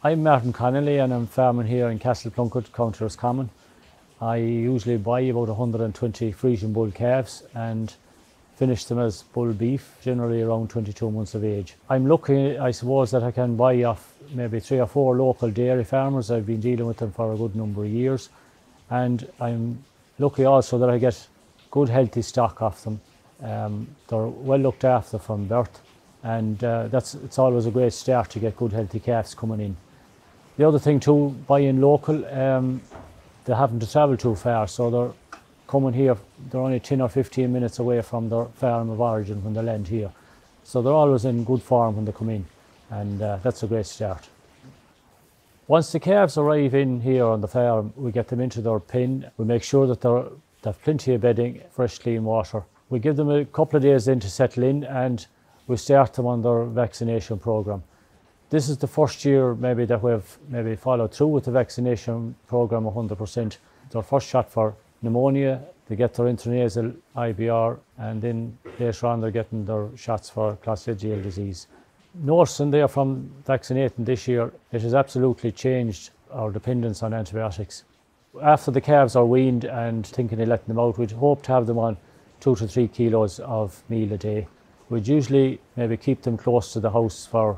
I'm Martin Connolly and I'm farming here in Castle Plunkett, County Roscommon. I usually buy about 120 Frisian bull calves and finish them as bull beef, generally around 22 months of age. I'm lucky, I suppose, that I can buy off maybe 3 or 4 local dairy farmers. I've been dealing with them for a good number of years, and I'm lucky also that I get good healthy stock off them. They're well looked after from birth, and it's always a great start to get good healthy calves coming in. The other thing too, buying local, they haven't to travel too far, so they're coming here, they're only 10 or 15 minutes away from their farm of origin when they land here. So they're always in good form when they come in, and that's a great start. Once the calves arrive in here on the farm, we get them into their pen. We make sure that they have plenty of bedding, fresh clean water. We give them a couple of days then to settle in, and we start them on their vaccination program. This is the first year maybe that we've followed through with the vaccination program 100%. Their first shot for pneumonia, they get their intranasal IBR, and then later on they're getting their shots for clostridial disease. Noticing there from vaccinating this year, it has absolutely changed our dependence on antibiotics. After the calves are weaned and thinking of letting them out, we'd hope to have them on 2 to 3 kilos of meal a day. We'd usually maybe keep them close to the house for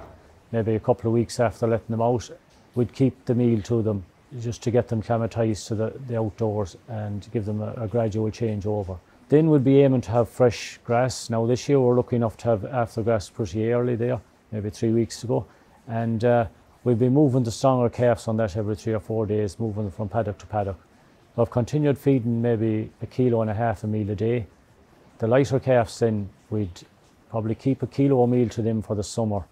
maybe a couple of weeks after letting them out. We'd keep the meal to them just to get them acclimatised to the outdoors and give them a gradual change over. Then we'd be aiming to have fresh grass. Now this year we're lucky enough to have after grass pretty early there, maybe 3 weeks ago. And we'll be moving the stronger calves on that every 3 or 4 days, moving them from paddock to paddock. I've continued feeding maybe 1.5 kilos a meal a day. The lighter calves then, we'd probably keep 1 kilo a meal to them for the summer,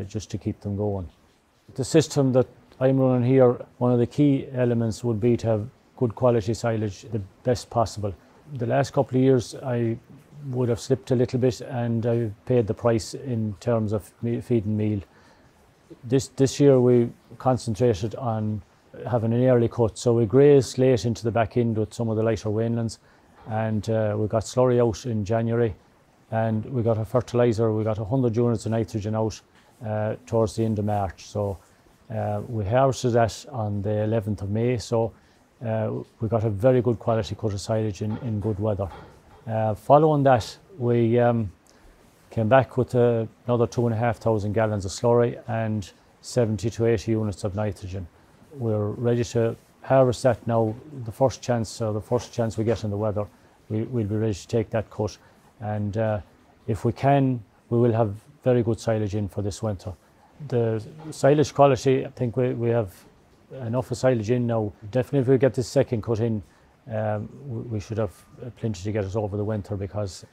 just to keep them going. The system that I'm running here, one of the key elements would be to have good quality silage, the best possible. The last couple of years I would have slipped a little bit, and I paid the price in terms of feeding meal. This year we concentrated on having an early cut, so we grazed late into the back end with some of the lighter wainlands, and we got slurry out in January, and we got a fertiliser, we got 100 units of nitrogen out towards the end of March. So we harvested that on the 11th of May, so we got a very good quality cut of silage in good weather. Following that, we came back with another 2,500 gallons of slurry and 70 to 80 units of nitrogen. We're ready to harvest that now. The first chance we get in the weather, we'll be ready to take that cut. And if we can, we will have very good silage in for this winter. The silage quality, I think we have enough of silage in now. Definitely if we get this second cut in, we should have plenty to get us over the winter, because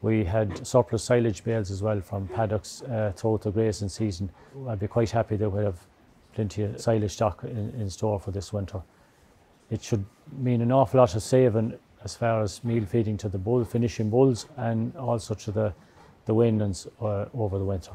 we had surplus silage bales as well from paddocks throughout the grazing season. I'd be quite happy that we have plenty of silage stock in store for this winter. It should mean an awful lot of saving as far as meal feeding to the finishing bulls, and also to the wainlands over the winter.